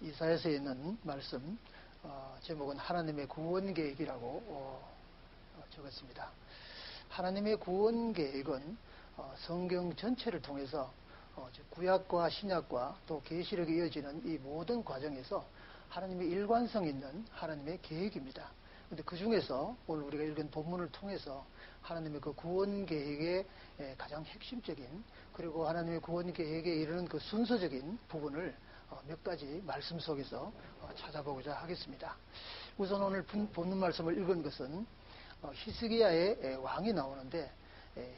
이사야서에 있는 말씀, 제목은 하나님의 구원 계획이라고 적었습니다. 하나님의 구원 계획은 성경 전체를 통해서 구약과 신약과 또 계시록에 이어지는 이 모든 과정에서 하나님의 일관성 있는 하나님의 계획입니다. 그런데 그 중에서 오늘 우리가 읽은 본문을 통해서 하나님의 그 구원 계획의 가장 핵심적인, 그리고 하나님의 구원 계획에 이르는 그 순서적인 부분을 몇 가지 말씀 속에서 찾아보고자 하겠습니다. 우선 오늘 본문 말씀을 읽은 것은 히스기야의 왕이 나오는데,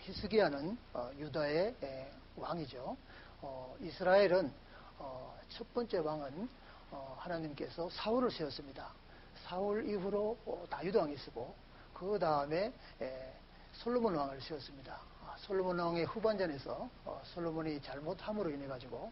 히스기야는 유다의 왕이죠. 이스라엘은 첫 번째 왕은 하나님께서 사울을 세웠습니다. 사울 이후로 다윗 왕이 쓰고, 그 다음에 솔로몬 왕을 세웠습니다. 솔로몬 왕의 후반전에서 솔로몬이 잘못함으로 인해 가지고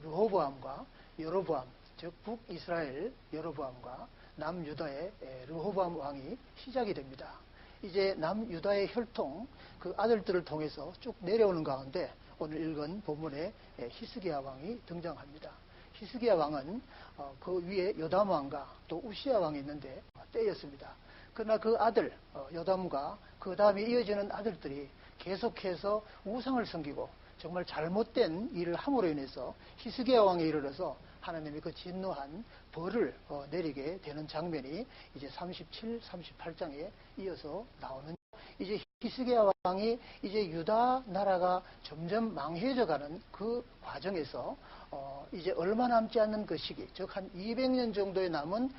르호보암과 여로보암, 즉 북이스라엘 여로보암과 남유다의 르호보암 왕이 시작이 됩니다. 이제 남유다의 혈통, 그 아들들을 통해서 쭉 내려오는 가운데 오늘 읽은 본문에 히스기야 왕이 등장합니다. 히스기야 왕은 그 위에 요담 왕과 또 우시야 왕이 있는데 때였습니다. 그러나 그 아들 요담과 그 다음에 이어지는 아들들이 계속해서 우상을 섬기고 정말 잘못된 일을 함으로 인해서 히스기야 왕에 이르러서 하나님이 그 진노한 벌을 내리게 되는 장면이 이제 37, 38장에 이어서 나오는, 이제 히스기야 왕이 이제 유다 나라가 점점 망해져가는 그 과정에서 이제 얼마 남지 않는 그 시기, 즉 한 200년 정도에 남은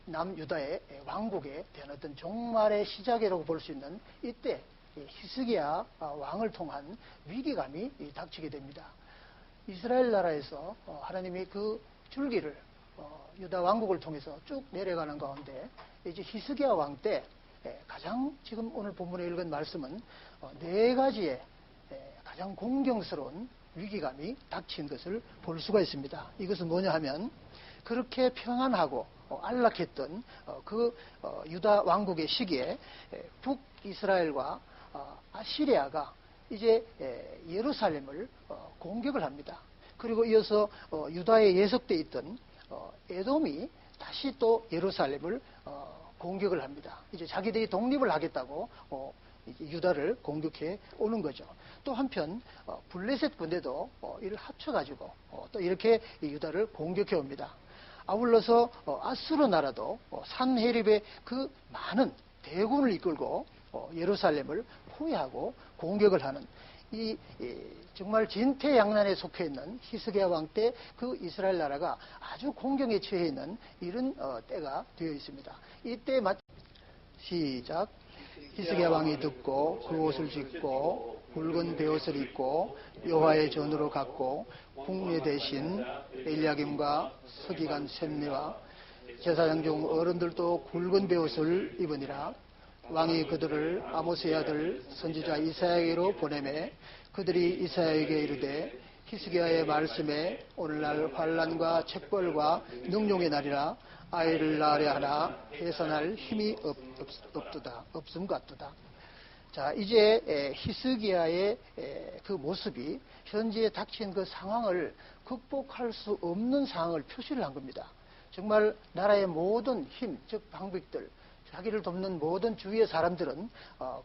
남유다의 왕국에 대한 어떤 종말의 시작이라고 볼 수 있는 이때 히스기야 왕을 통한 위기감이 닥치게 됩니다. 이스라엘 나라에서 하나님이 그 줄기를 유다 왕국을 통해서 쭉 내려가는 가운데 이제 히스기야 왕 때 가장 지금 오늘 본문에 읽은 말씀은 네 가지의 가장 공경스러운 위기감이 닥친 것을 볼 수가 있습니다. 이것은 뭐냐 하면, 그렇게 평안하고 안락했던 그 유다 왕국의 시기에 북이스라엘과 아시리아가 이제 예루살렘을 공격을 합니다. 그리고 이어서 유다에 예속되어 있던 에돔이 다시 또 예루살렘을 공격을 합니다. 이제 자기들이 독립을 하겠다고 유다를 공격해 오는 거죠. 또 한편 블레셋 군대도 이를 합쳐가지고 또 이렇게 유다를 공격해 옵니다. 아울러서 아수르 나라도 산헤립의 그 많은 대군을 이끌고 예루살렘을 포위하고 공격을 하는, 이 정말 진퇴양난에 속해 있는 히스기야 왕 때 그 이스라엘 나라가 아주 공경에 처해 있는 이런 때가 되어 있습니다. 이때 시작. 히스기야 왕이 듣고 그 옷을 찢고 굵은 베옷을 입고 여호와의 전으로 갔고, 국내 대신 엘리야김과 서기관 셈니와 제사장 중 어른들도 굵은 베옷을 입으니라. 왕이 그들을 아모스의 아들 선지자 이사야에게로 보내매 그들이 이사야에게 이르되, 히스기야의 말씀에 오늘날 환난과 책벌과 능룡의 날이라. 아이를 낳으려 하나 해산할 힘이 없음 같도다. 자, 이제 히스기야의 그 모습이 현재 닥친 그 상황을 극복할 수 없는 상황을 표시를 한 겁니다. 정말 나라의 모든 힘, 즉 방백들, 자기를 돕는 모든 주위의 사람들은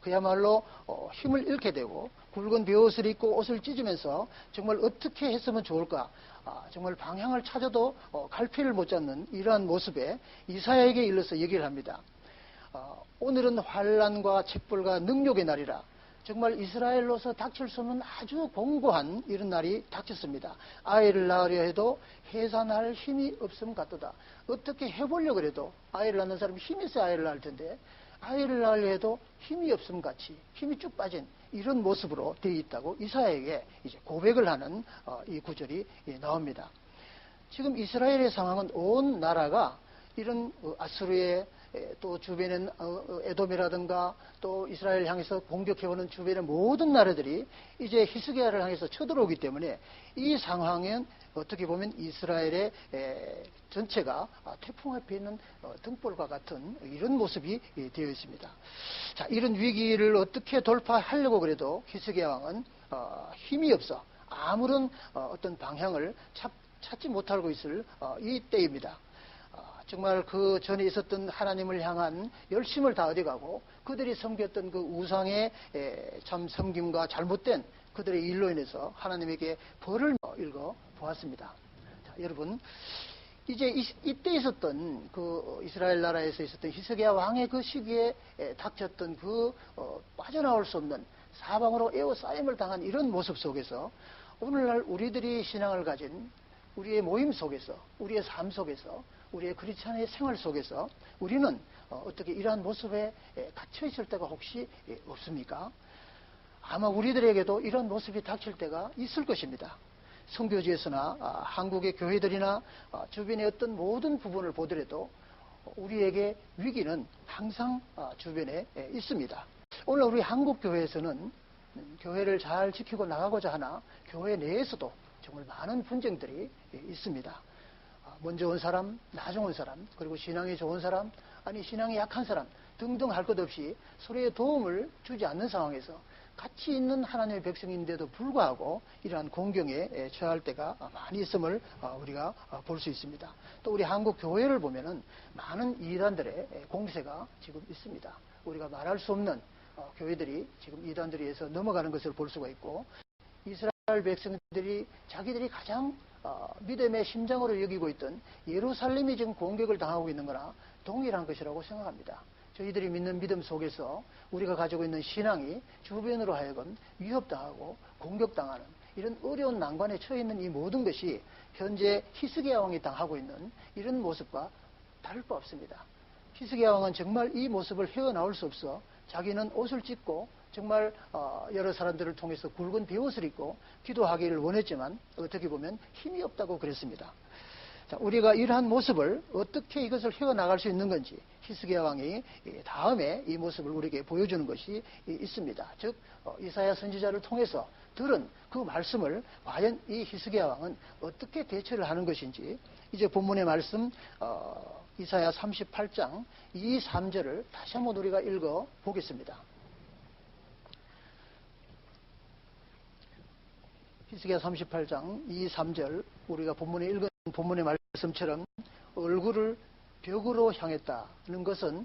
그야말로 힘을 잃게 되고 굵은 베옷을 입고 옷을 찢으면서 정말 어떻게 했으면 좋을까, 정말 방향을 찾아도 갈피를 못 잡는 이러한 모습에 이사야에게 일러서 얘기를 합니다. 오늘은 환난과 책벌과 능욕의 날이라. 정말 이스라엘로서 닥칠 수 없는 아주 공고한 이런 날이 닥쳤습니다. 아이를 낳으려 해도 해산할 힘이 없음 같도다. 어떻게 해보려고 해도 아이를 낳는 사람이 힘이 있어야 아이를 낳을 텐데, 아이를 낳으려 해도 힘이 없음 같이 힘이 쭉 빠진 이런 모습으로 되어 있다고 이사야에게 이제 고백을 하는 이 구절이 나옵니다. 지금 이스라엘의 상황은 온 나라가 이런 아수르의 또 주변엔 에돔이라든가 또 이스라엘 향해서 공격해오는 주변의 모든 나라들이 이제 히스기야를 향해서 쳐들어오기 때문에 이 상황은 어떻게 보면 이스라엘의 전체가 태풍 앞에 있는 등불과 같은 이런 모습이 되어 있습니다. 자, 이런 위기를 어떻게 돌파하려고 그래도 히스기야 왕은 힘이 없어 아무런 어떤 방향을 찾지 못하고 있을 이 때입니다. 정말 그 전에 있었던 하나님을 향한 열심을 다하여가고 그들이 섬겼던 그 우상의 참 섬김과 잘못된 그들의 일로 인해서 하나님에게 벌을 읽어 보았습니다. 자, 여러분, 이제 이때 있었던 그 이스라엘 나라에서 있었던 히스기야 왕의 그 시기에 닥쳤던 그 빠져나올 수 없는 사방으로 에워싸임을 당한 이런 모습 속에서 오늘날 우리들이 신앙을 가진 우리의 모임 속에서, 우리의 삶 속에서, 우리의 크리스찬의 생활 속에서 우리는 어떻게 이러한 모습에 갇혀 있을 때가 혹시 없습니까? 아마 우리들에게도 이런 모습이 닥칠 때가 있을 것입니다. 선교지에서나 한국의 교회들이나 주변의 어떤 모든 부분을 보더라도 우리에게 위기는 항상 주변에 있습니다. 오늘 우리 한국 교회에서는 교회를 잘 지키고 나가고자 하나 교회 내에서도 정말 많은 분쟁들이 있습니다. 먼저 온 사람, 나중 온 사람, 그리고 신앙이 좋은 사람, 아니 신앙이 약한 사람 등등 할 것 없이 서로의 도움을 주지 않는 상황에서 같이 있는 하나님의 백성인데도 불구하고 이러한 공경에 처할 때가 많이 있음을 우리가 볼 수 있습니다. 또 우리 한국 교회를 보면은 많은 이단들의 공세가 지금 있습니다. 우리가 말할 수 없는 교회들이 지금 이단들에 의해서 넘어가는 것을 볼 수가 있고, 이스라엘 백성들이 자기들이 가장 믿음의 심장으로 여기고 있던 예루살렘이 지금 공격을 당하고 있는 거나 동일한 것이라고 생각합니다. 저희들이 믿는 믿음 속에서 우리가 가지고 있는 신앙이 주변으로 하여금 위협당하고 공격당하는 이런 어려운 난관에 처해 있는 이 모든 것이 현재 히스기야 왕이 당하고 있는 이런 모습과 다를 바 없습니다. 히스기야 왕은 정말 이 모습을 헤어나올 수 없어 자기는 옷을 찢고 정말 여러 사람들을 통해서 굵은 베옷을 입고 기도하기를 원했지만 어떻게 보면 힘이 없다고 그랬습니다. 자, 우리가 이러한 모습을 어떻게 이것을 헤어나갈 수 있는 건지 히스기야 왕이 다음에 이 모습을 우리에게 보여주는 것이 있습니다. 즉 이사야 선지자를 통해서 들은 그 말씀을 과연 이 히스기야 왕은 어떻게 대처를 하는 것인지 이제 본문의 말씀 이사야 38장 2, 3절을 다시 한번 우리가 읽어 보겠습니다. 히스기야 38장 2, 3절 우리가 본문에 읽은 본문의 말씀처럼 얼굴을 벽으로 향했다는 것은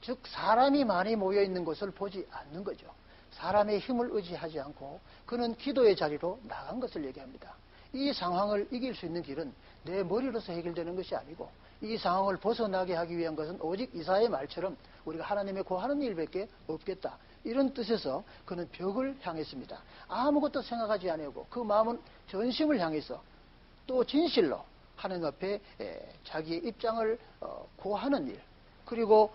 즉 사람이 많이 모여 있는 곳을 보지 않는 거죠. 사람의 힘을 의지하지 않고 그는 기도의 자리로 나간 것을 얘기합니다. 이 상황을 이길 수 있는 길은 내 머리로서 해결되는 것이 아니고 이 상황을 벗어나게 하기 위한 것은 오직 이사야의 말처럼 우리가 하나님의 고하는 일밖에 없겠다. 이런 뜻에서 그는 벽을 향했습니다. 아무것도 생각하지 않고 그 마음은 전심을 향해서 또 진실로 하나님 앞에 자기의 입장을 고하는 일, 그리고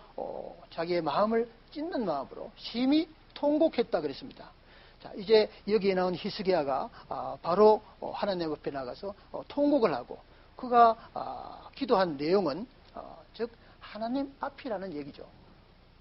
자기의 마음을 찢는 마음으로 심히 통곡했다 그랬습니다. 자, 이제 여기에 나온 히스기야가 바로 하나님 앞에 나가서 통곡을 하고 그가 기도한 내용은 즉 하나님 앞이라는 얘기죠.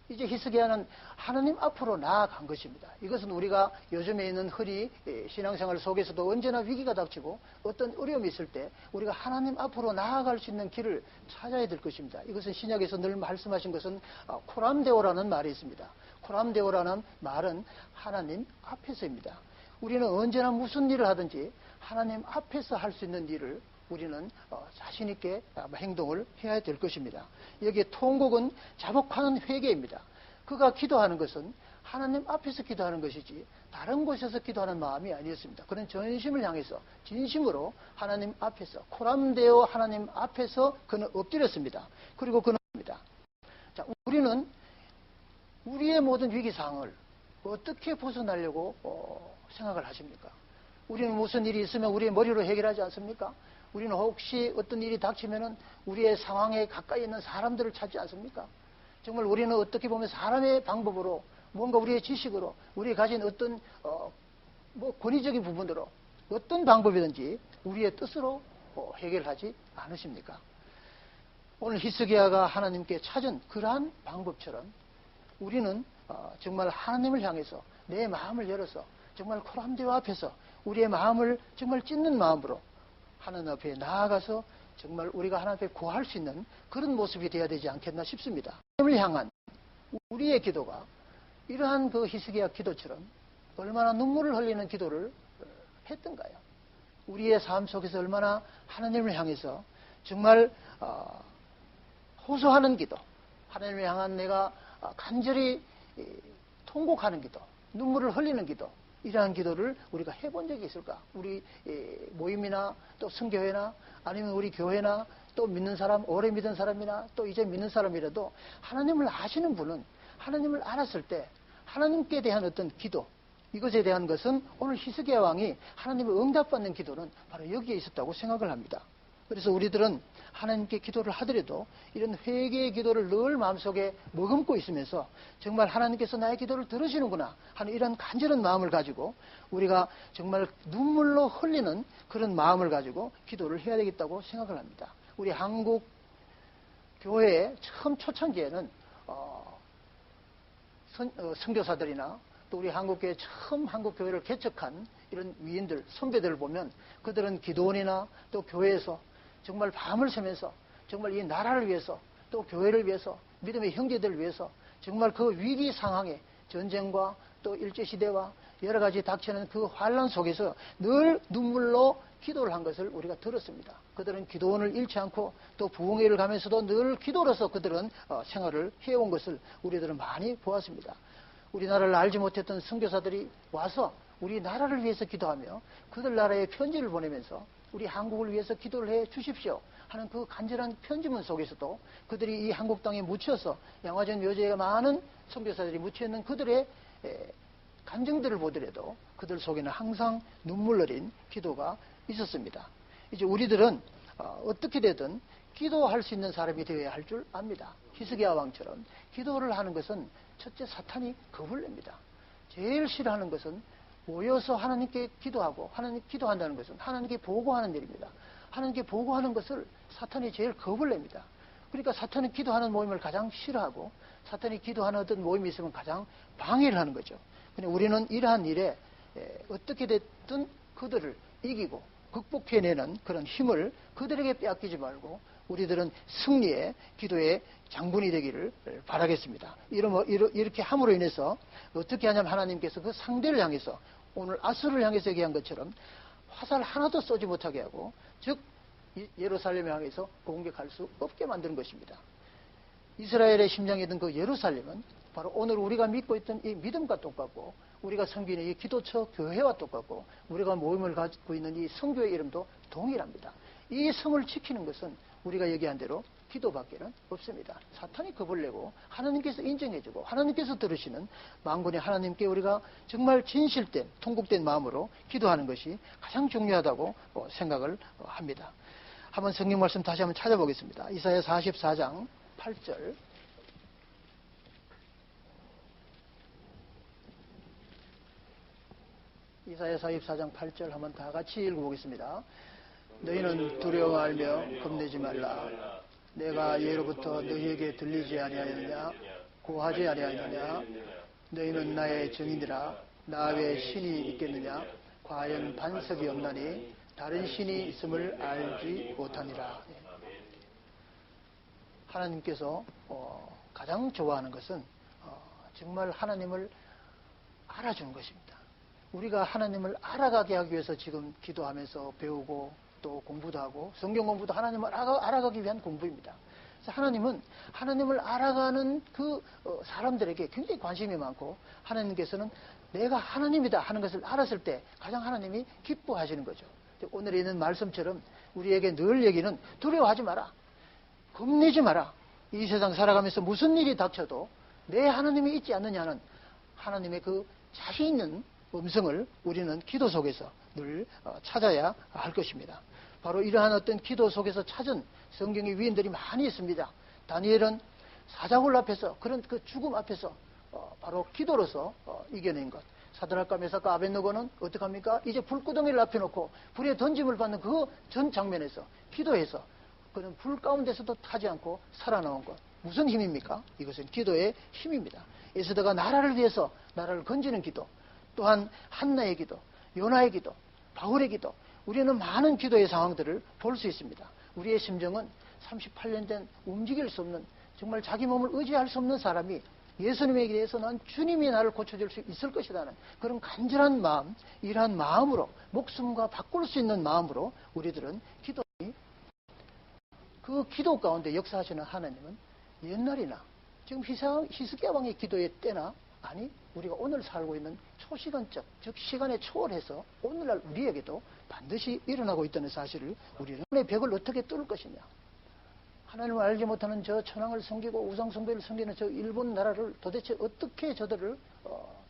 이제 히스기야는 하나님 앞으로 나아간 것입니다. 이것은 우리가 요즘에 있는 흔히 신앙생활 속에서도 언제나 위기가 닥치고 어떤 어려움이 있을 때 우리가 하나님 앞으로 나아갈 수 있는 길을 찾아야 될 것입니다. 이것은 신약에서 늘 말씀하신 것은 코람데오라는 말이 있습니다. 코람데오라는 말은 하나님 앞에서입니다. 우리는 언제나 무슨 일을 하든지 하나님 앞에서 할 수 있는 일을 우리는 자신 있게 행동을 해야 될 것입니다. 여기에 통곡은 자복하는 회개입니다. 그가 기도하는 것은 하나님 앞에서 기도하는 것이지 다른 곳에서 기도하는 마음이 아니었습니다. 그는 전심을 향해서 진심으로 하나님 앞에서 코람데오 하나님 앞에서 그는 엎드렸습니다. 그리고 그는 자, 우리는 우리의 모든 위기상을 어떻게 벗어나려고 생각을 하십니까? 우리는 무슨 일이 있으면 우리의 머리로 해결하지 않습니까? 우리는 혹시 어떤 일이 닥치면은 우리의 상황에 가까이 있는 사람들을 찾지 않습니까? 정말 우리는 어떻게 보면 사람의 방법으로 뭔가 우리의 지식으로 우리가 가진 어떤 권위적인 부분으로 어떤 방법이든지 우리의 뜻으로 해결하지 않으십니까? 오늘 히스기야가 하나님께 찾은 그러한 방법처럼 우리는 정말 하나님을 향해서 내 마음을 열어서 정말 코람데오 앞에서 우리의 마음을 정말 찢는 마음으로 하나님 앞에 나아가서 정말 우리가 하나님 앞에 구할 수 있는 그런 모습이 되어야 되지 않겠나 싶습니다. 하나님을 향한 우리의 기도가 이러한 그 히스기야 기도처럼 얼마나 눈물을 흘리는 기도를 했던가요? 우리의 삶 속에서 얼마나 하나님을 향해서 정말 호소하는 기도, 하나님을 향한 내가 간절히 통곡하는 기도, 눈물을 흘리는 기도, 이러한 기도를 우리가 해본 적이 있을까? 우리 모임이나 또 성교회나 아니면 우리 교회나 또 믿는 사람, 오래 믿은 사람이나 또 이제 믿는 사람이라도 하나님을 아시는 분은 하나님을 알았을 때 하나님께 대한 어떤 기도, 이것에 대한 것은 오늘 히스기야 왕이 하나님을 응답받는 기도는 바로 여기에 있었다고 생각을 합니다. 그래서 우리들은 하나님께 기도를 하더라도 이런 회개의 기도를 늘 마음속에 머금고 있으면서 정말 하나님께서 나의 기도를 들으시는구나 하는 이런 간절한 마음을 가지고 우리가 정말 눈물로 흘리는 그런 마음을 가지고 기도를 해야 되겠다고 생각을 합니다. 우리 한국 교회의 처음 초창기에는 선교사들이나 또 우리 한국교회 처음 한국교회를 개척한 이런 위인들, 선배들을 보면 그들은 기도원이나 또 교회에서 정말 밤을 새면서 정말 이 나라를 위해서 또 교회를 위해서 믿음의 형제들을 위해서 정말 그 위기 상황에 전쟁과 또 일제시대와 여러 가지 닥치는 그 환란 속에서 늘 눈물로 기도를 한 것을 우리가 들었습니다. 그들은 기도원을 잃지 않고 또 부흥회를 가면서도 늘 기도로서 그들은 생활을 해온 것을 우리들은 많이 보았습니다. 우리나라를 알지 못했던 선교사들이 와서 우리 나라를 위해서 기도하며 그들 나라에 편지를 보내면서 우리 한국을 위해서 기도를 해 주십시오 하는 그 간절한 편지문 속에서도 그들이 이 한국 땅에 묻혀서 양화전 묘지에 많은 선교사들이 묻혀있는 그들의 감정들을 보더라도 그들 속에는 항상 눈물 어린 기도가 있었습니다. 이제 우리들은 어떻게 되든 기도할 수 있는 사람이 되어야 할 줄 압니다. 히스기야 왕처럼 기도를 하는 것은 첫째 사탄이 겁을 냅니다. 제일 싫어하는 것은 모여서 하나님께 기도하고 하나님 기도한다는 것은 하나님께 보고하는 일입니다. 하나님께 보고하는 것을 사탄이 제일 겁을 냅니다. 그러니까 사탄은 기도하는 모임을 가장 싫어하고 사탄이 기도하는 어떤 모임이 있으면 가장 방해를 하는 거죠. 근데 우리는 이러한 일에 어떻게 됐든 그들을 이기고 극복해내는 그런 힘을 그들에게 빼앗기지 말고 우리들은 승리의 기도의 장군이 되기를 바라겠습니다. 이렇게 함으로 인해서 어떻게 하냐면 하나님께서 그 상대를 향해서 오늘 아수를 향해서 얘기한 것처럼 화살 하나도 쏘지 못하게 하고 즉 예루살렘을 향해서 공격할 수 없게 만드는 것입니다. 이스라엘의 심장이던 그 예루살렘은 바로 오늘 우리가 믿고 있던 이 믿음과 똑같고 우리가 섬기는 이 기도처 교회와 똑같고 우리가 모임을 가지고 있는 이 성교의 이름도 동일합니다. 이 성을 지키는 것은 우리가 얘기한 대로 기도밖에는 없습니다. 사탄이 겁을 내고 하나님께서 인정해주고 하나님께서 들으시는 만군의 하나님께 우리가 정말 진실된 통곡된 마음으로 기도하는 것이 가장 중요하다고 생각을 합니다. 한번 성경 말씀 다시 한번 찾아보겠습니다. 이사야 44장 8절 이사야 44장 8절 한번 다 같이 읽어보겠습니다. 너희는 두려워 알며 겁내지 말라. 내가 예로부터 너희에게 들리지 아니하였느냐? 고하지 아니하였느냐? 너희는 나의 증인이라. 나 외에 신이 있겠느냐? 과연 반석이 없나니 다른 신이 있음을 알지 못하니라. 하나님께서 가장 좋아하는 것은 정말 하나님을 알아주는 것입니다. 우리가 하나님을 알아가게 하기 위해서 지금 기도하면서 배우고 또 공부도 하고 성경 공부도 하나님을 알아가기 위한 공부입니다. 그래서 하나님은 하나님을 알아가는 그 사람들에게 굉장히 관심이 많고 하나님께서는 내가 하나님이다 하는 것을 알았을 때 가장 하나님이 기뻐하시는 거죠. 오늘 있는 말씀처럼 우리에게 늘 얘기는 두려워하지 마라. 겁내지 마라. 이 세상 살아가면서 무슨 일이 닥쳐도 내 하나님이 있지 않느냐는 하나님의 그 자신 있는 음성을 우리는 기도 속에서 늘 찾아야 할 것입니다. 바로 이러한 어떤 기도 속에서 찾은 성경의 위인들이 많이 있습니다. 다니엘은 사자굴 앞에서 그런 그 죽음 앞에서 바로 기도로서 이겨낸 것. 사드락과 메삭과 아벳느고는 어떡합니까? 이제 불구덩이를 앞에 놓고 불에 던짐을 받는 그 전 장면에서 기도해서 그는 불 가운데서도 타지 않고 살아나온 것. 무슨 힘입니까? 이것은 기도의 힘입니다. 에스더가 나라를 위해서 나라를 건지는 기도, 또한 한나의 기도, 요나의 기도, 바울의 기도, 우리는 많은 기도의 상황들을 볼 수 있습니다. 우리의 심정은 38년 된 움직일 수 없는 정말 자기 몸을 의지할 수 없는 사람이 예수님에 대해서 난 주님이 나를 고쳐줄 수 있을 것이라는 그런 간절한 마음, 이러한 마음으로 목숨과 바꿀 수 있는 마음으로 우리들은 그 기도 가운데 역사하시는 하나님은 옛날이나 지금 히스기야 왕의 기도의 때나 아니 우리가 오늘 살고 있는 초시간적 즉 시간에 초월해서 오늘날 우리에게도 반드시 일어나고 있다는 사실을 우리는 하나님의 벽을 어떻게 뚫을 것이냐, 하나님을 알지 못하는 저 천황을 섬기고 우상숭배를 섬기는 저 일본 나라를 도대체 어떻게 저들을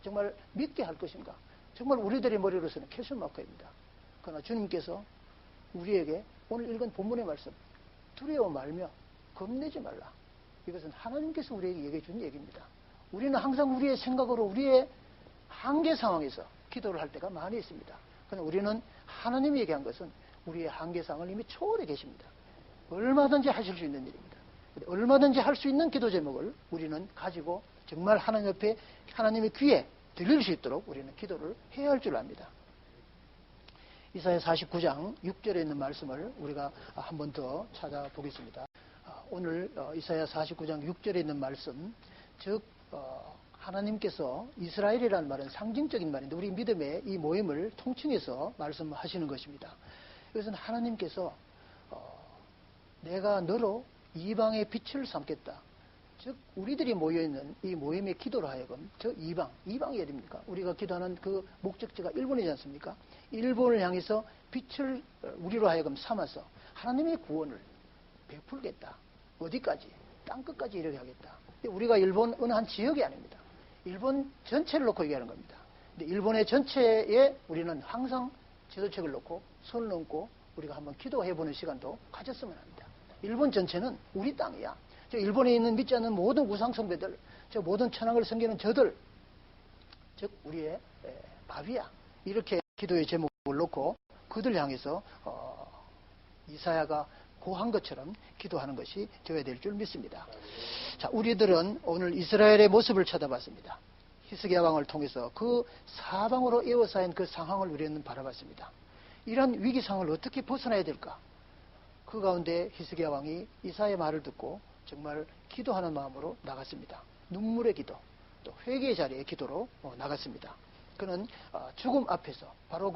정말 믿게 할 것인가, 정말 우리들의 머리로서는 퀘스천마크입니다. 그러나 주님께서 우리에게 오늘 읽은 본문의 말씀, 두려워 말며 겁내지 말라, 이것은 하나님께서 우리에게 얘기해 준 얘기입니다. 우리는 항상 우리의 생각으로 우리의 한계 상황에서 기도를 할 때가 많이 있습니다. 그러나 우리는 하나님이 얘기한 것은 우리의 한계 상황을 이미 초월해 계십니다. 얼마든지 하실 수 있는 일입니다. 얼마든지 할 수 있는 기도 제목을 우리는 가지고 정말 하나님 옆에 하나님의 귀에 들릴 수 있도록 우리는 기도를 해야 할 줄 압니다. 이사야 49장 6절에 있는 말씀을 우리가 한 번 더 찾아보겠습니다. 오늘 이사야 49장 6절에 있는 말씀, 즉 하나님께서 이스라엘이라는 말은 상징적인 말인데 우리 믿음의 이 모임을 통칭해서 말씀하시는 것입니다. 이것은 하나님께서 내가 너로 이방의 빛을 삼겠다. 즉 우리들이 모여있는 이 모임의 기도로 하여금 저 이방이 어디입니까? 우리가 기도하는 그 목적지가 일본이지 않습니까? 일본을 향해서 빛을 우리로 하여금 삼아서 하나님의 구원을 베풀겠다. 어디까지? 땅끝까지 이르게 하겠다. 우리가 일본 어느 한 지역이 아닙니다. 일본 전체를 놓고 얘기하는 겁니다. 근데 일본의 전체에 우리는 항상 지도책을 놓고 손을 얹고 우리가 한번 기도해보는 시간도 가졌으면 합니다. 일본 전체는 우리 땅이야. 저 일본에 있는 믿지 않는 모든 우상숭배들, 저 모든 천황을 섬기는 저들, 즉 우리의 밥이야. 이렇게 기도의 제목을 놓고 그들 향해서 이사야가 고한 것처럼 기도하는 것이 되어야 될 줄 믿습니다. 자, 우리들은 오늘 이스라엘의 모습을 쳐다봤습니다. 히스기야 왕을 통해서 그 사방으로 에워싸인 그 상황을 우리는 바라봤습니다. 이러한 위기 상황을 어떻게 벗어나야 될까? 그 가운데 히스기야 왕이 이사야의 말을 듣고 정말 기도하는 마음으로 나갔습니다. 눈물의 기도, 또 회개의 자리의 기도로 나갔습니다. 그는 죽음 앞에서 바로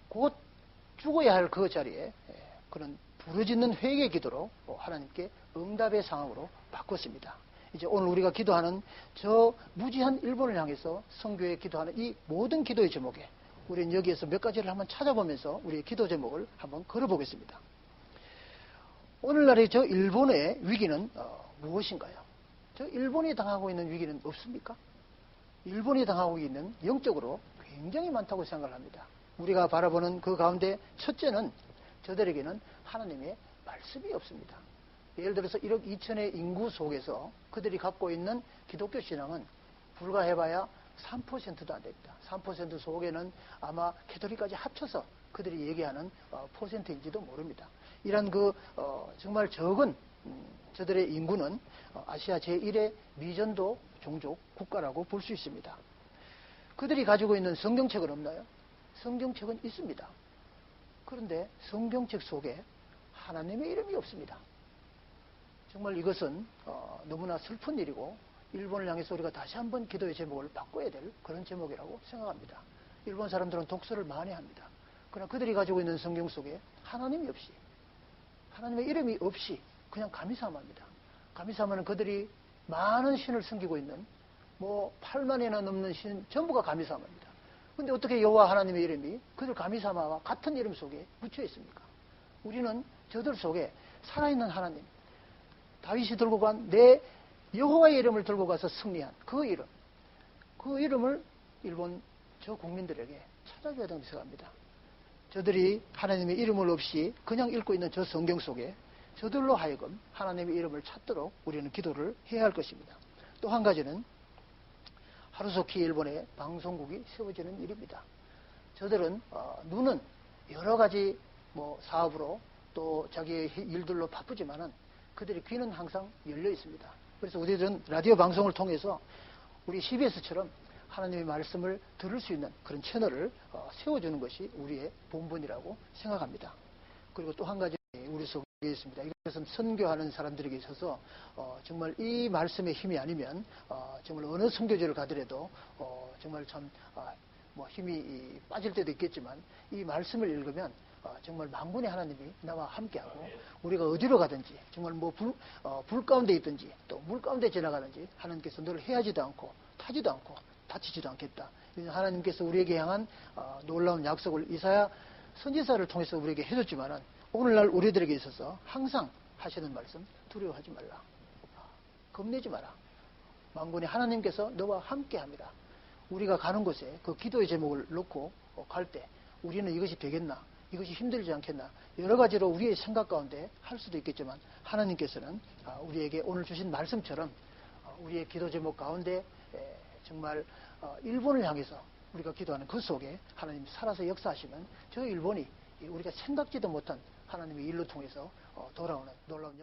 곧 죽어야 할 그 자리에 그는 부르짖는 회개 기도로 하나님께 응답의 상황으로 바꿨습니다. 이제 오늘 우리가 기도하는 저 무지한 일본을 향해서 선교에 기도하는 이 모든 기도의 제목에 우리는 여기에서 몇 가지를 한번 찾아보면서 우리의 기도 제목을 한번 걸어보겠습니다. 오늘날의 저 일본의 위기는 무엇인가요? 저 일본이 당하고 있는 위기는 없습니까? 일본이 당하고 있는 영적으로 굉장히 많다고 생각을 합니다. 우리가 바라보는 그 가운데 첫째는 저들에게는 하나님의 말씀이 없습니다. 예를 들어서 1억 2천의 인구 속에서 그들이 갖고 있는 기독교 신앙은 불과해봐야 3%도 안 됩니다. 3% 속에는 아마 캐톨릭까지 합쳐서 그들이 얘기하는 퍼센트인지도 모릅니다. 이런 정말 적은 저들의 인구는 아시아 제1의 미전도 종족 국가라고 볼 수 있습니다. 그들이 가지고 있는 성경책은 없나요? 성경책은 있습니다. 그런데 성경책 속에 하나님의 이름이 없습니다. 정말 이것은 너무나 슬픈 일이고 일본을 향해서 우리가 다시 한번 기도의 제목을 바꿔야 될 그런 제목이라고 생각합니다. 일본 사람들은 독서를 많이 합니다. 그러나 그들이 가지고 있는 성경 속에 하나님이 없이, 하나님의 이름이 없이 그냥 가미사마입니다. 가미사마는 그들이 많은 신을 섬기고 있는 8만이나 넘는 신 전부가 가미사마입니다. 근데 어떻게 여호와 하나님의 이름이 그들 가미사마와 같은 이름 속에 묻혀 있습니까? 우리는 저들 속에 살아있는 하나님, 다윗이 들고 간 내 여호와의 이름을 들고 가서 승리한 그 이름, 그 이름을 일본 저 국민들에게 찾아줘야 된다고 생각합니다. 저들이 하나님의 이름을 없이 그냥 읽고 있는 저 성경 속에 저들로 하여금 하나님의 이름을 찾도록 우리는 기도를 해야 할 것입니다. 또 한 가지는 하루속히 일본의 방송국이 세워지는 일입니다. 저들은 눈은 여러 가지 사업으로 또 자기의 일들로 바쁘지만은 그들의 귀는 항상 열려 있습니다. 그래서 우리들은 라디오 방송을 통해서 우리 CBS처럼 하나님의 말씀을 들을 수 있는 그런 채널을 세워주는 것이 우리의 본분이라고 생각합니다. 그리고 또 한 가지 우리 속에 있습니다. 이것은 선교하는 사람들에게 있어서 정말 이 말씀의 힘이 아니면 정말 어느 선교지를 가더라도 정말 참 뭐 힘이 빠질 때도 있겠지만 이 말씀을 읽으면 정말 만군의 하나님이 나와 함께하고 우리가 어디로 가든지 정말 뭐 불 가운데 있든지 또 물 가운데 지나가든지 하나님께서 너를 해하지도 않고 타지도 않고 다치지도 않겠다. 하나님께서 우리에게 향한 놀라운 약속을 이사야 선지자를 통해서 우리에게 해줬지만은 오늘날 우리들에게 있어서 항상 하시는 말씀, 두려워하지 말라. 겁내지 마라. 만군의 하나님께서 너와 함께합니다. 우리가 가는 곳에 그 기도의 제목을 놓고 갈 때 우리는 이것이 되겠나? 이것이 힘들지 않겠나? 여러 가지로 우리의 생각 가운데 할 수도 있겠지만 하나님께서는 우리에게 오늘 주신 말씀처럼 우리의 기도 제목 가운데 정말 일본을 향해서 우리가 기도하는 그 속에 하나님이 살아서 역사하시면 저 일본이 우리가 생각지도 못한 하나님의 일로 통해서 돌아오는 놀라운